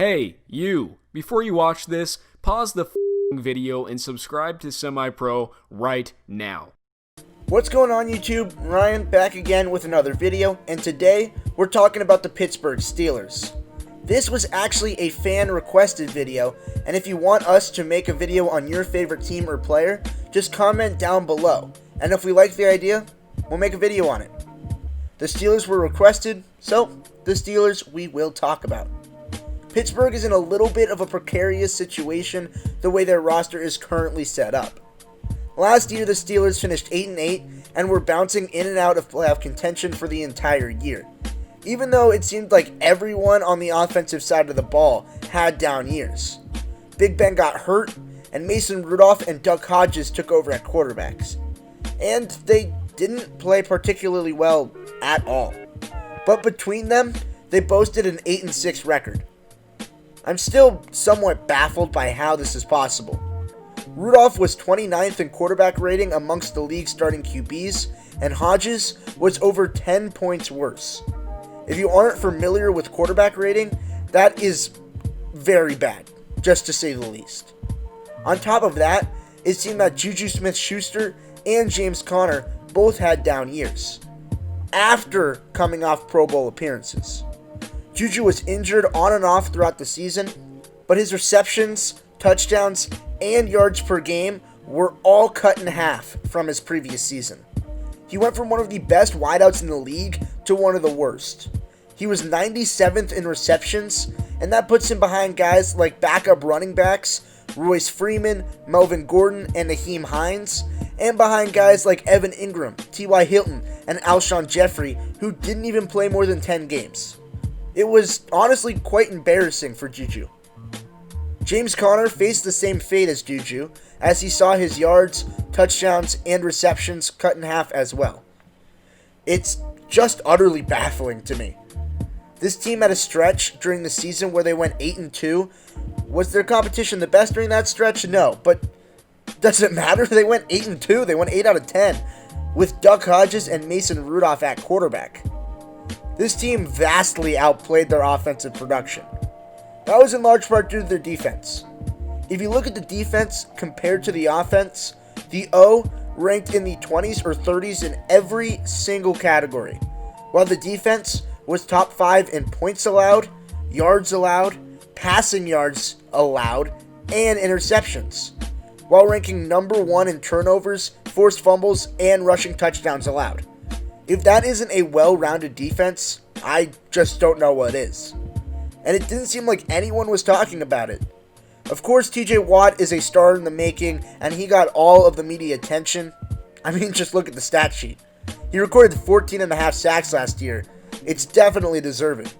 Hey, you! Before you watch this, pause the video and subscribe to SemiPro right now. What's going on YouTube? Ryan back again with another video, and today we're talking about the Pittsburgh Steelers. This was actually a fan requested video, and if you want us to make a video on your favorite team or player, just comment down below, and if we like the idea, we'll make a video on it. The Steelers were requested, so the Steelers we will talk about. Pittsburgh is in a little bit of a precarious situation the way their roster is currently set up. Last year, the Steelers finished 8-8 and were bouncing in and out of playoff contention for the entire year, even though it seemed like everyone on the offensive side of the ball had down years. Big Ben got hurt, and Mason Rudolph and Duck Hodges took over at quarterbacks. And they didn't play particularly well at all. But between them, they boasted an 8-6 record. I'm still somewhat baffled by how this is possible. Rudolph was 29th in quarterback rating amongst the league's starting QBs, and Hodges was over 10 points worse. If you aren't familiar with quarterback rating, that is very bad, just to say the least. On top of that, it seemed that Juju Smith-Schuster and James Conner both had down years, after coming off Pro Bowl appearances. Juju was injured on and off throughout the season, but his receptions, touchdowns, and yards per game were all cut in half from his previous season. He went from one of the best wideouts in the league to one of the worst. He was 97th in receptions, and that puts him behind guys like backup running backs Royce Freeman, Melvin Gordon, and Naheem Hines, and behind guys like Evan Ingram, T.Y. Hilton, and Alshon Jeffrey, who didn't even play more than 10 games. It was honestly quite embarrassing for Juju. James Conner faced the same fate as Juju, as he saw his yards, touchdowns, and receptions cut in half as well. It's just utterly baffling to me. This team had a stretch during the season where they went 8-2. Was their competition the best during that stretch? No, but does it matter? They went 8-2. They won 8 out of 10 with Duck Hodges and Mason Rudolph at quarterback. This team vastly outplayed their offensive production. That was in large part due to their defense. If you look at the defense compared to the offense, the O ranked in the 20s or 30s in every single category, while the defense was top 5 in points allowed, yards allowed, passing yards allowed, and interceptions, while ranking number 1 in turnovers, forced fumbles, and rushing touchdowns allowed. If that isn't a well-rounded defense, I just don't know what is. And it didn't seem like anyone was talking about it. Of course, TJ Watt is a star in the making, and he got all of the media attention. I mean, just look at the stat sheet. He recorded 14.5 sacks last year. It's definitely deserving.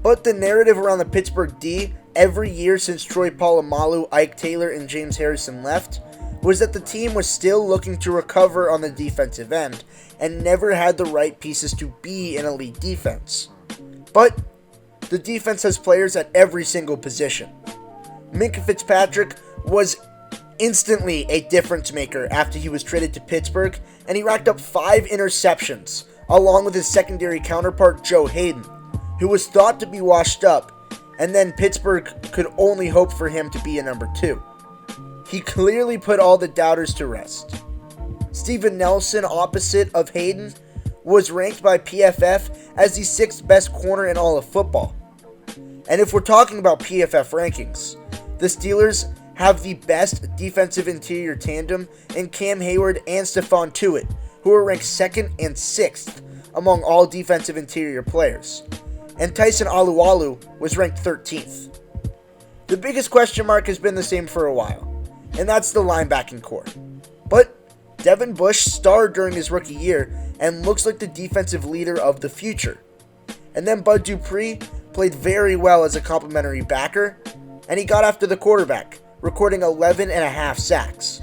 But the narrative around the Pittsburgh D every year since Troy Polamalu, Ike Taylor, and James Harrison left was that the team was still looking to recover on the defensive end and never had the right pieces to be an elite defense. But the defense has players at every single position. Minka Fitzpatrick was instantly a difference maker after he was traded to Pittsburgh, and he racked up 5 interceptions, along with his secondary counterpart Joe Hayden, who was thought to be washed up, and then Pittsburgh could only hope for him to be a number 2. He clearly put all the doubters to rest. Steven Nelson, opposite of Hayden, was ranked by PFF as the 6th best corner in all of football. And if we're talking about PFF rankings, the Steelers have the best defensive interior tandem in Cam Hayward and Stephon Tuitt, who are ranked 2nd and 6th among all defensive interior players. And Tyson Alualu was ranked 13th. The biggest question mark has been the same for a while, and that's the linebacking core. But Devin Bush starred during his rookie year and looks like the defensive leader of the future. And then Bud Dupree played very well as a complimentary backer, and he got after the quarterback, recording 11.5 sacks.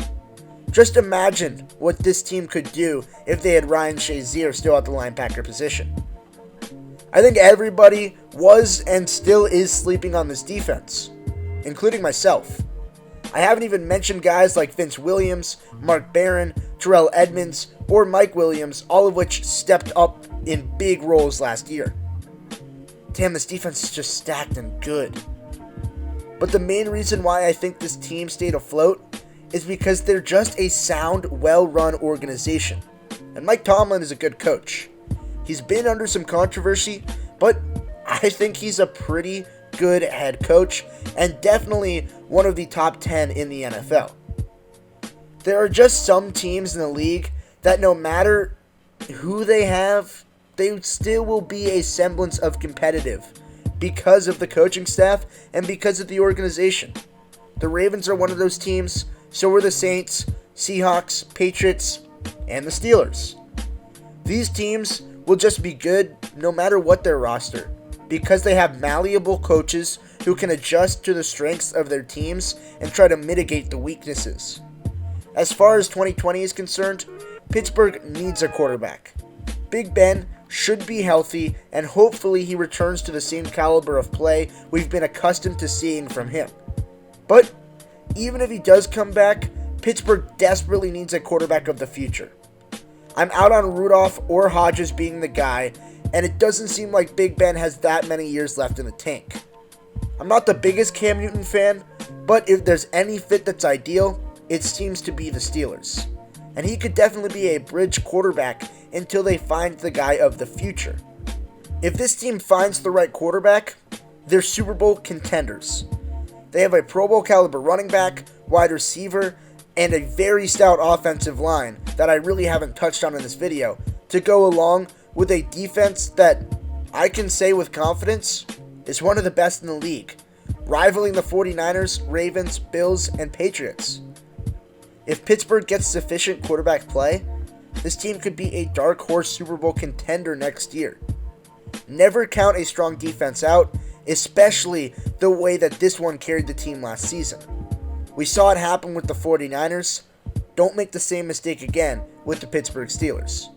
Just imagine what this team could do if they had Ryan Shazier still at the linebacker position. I think everybody was and still is sleeping on this defense, including myself. I haven't even mentioned guys like Vince Williams, Mark Barron, Terrell Edmonds, or Mike Williams, all of which stepped up in big roles last year. Damn, this defense is just stacked and good. But the main reason why I think this team stayed afloat is because they're just a sound, well-run organization. And Mike Tomlin is a good coach. He's been under some controversy, but I think he's a pretty good head coach and definitely one of the top 10 in the NFL. There are just some teams in the league that no matter who they have, they still will be a semblance of competitive because of the coaching staff and because of the organization. The Ravens are one of those teams, so are the Saints, Seahawks, Patriots, and the Steelers. These teams will just be good no matter what their roster, because they have malleable coaches who can adjust to the strengths of their teams and try to mitigate the weaknesses. As far as 2020 is concerned, Pittsburgh needs a quarterback. Big Ben should be healthy, and hopefully he returns to the same caliber of play we've been accustomed to seeing from him. But even if he does come back, Pittsburgh desperately needs a quarterback of the future. I'm out on Rudolph or Hodges being the guy, and it doesn't seem like Big Ben has that many years left in the tank. I'm not the biggest Cam Newton fan, but if there's any fit that's ideal, it seems to be the Steelers. And he could definitely be a bridge quarterback until they find the guy of the future. If this team finds the right quarterback, they're Super Bowl contenders. They have a Pro Bowl caliber running back, wide receiver, and a very stout offensive line that I really haven't touched on in this video to go along with a defense that I can say with confidence is one of the best in the league, rivaling the 49ers, Ravens, Bills, and Patriots. If Pittsburgh gets sufficient quarterback play, this team could be a dark horse Super Bowl contender next year. Never count a strong defense out, especially the way that this one carried the team last season. We saw it happen with the 49ers. Don't make the same mistake again with the Pittsburgh Steelers.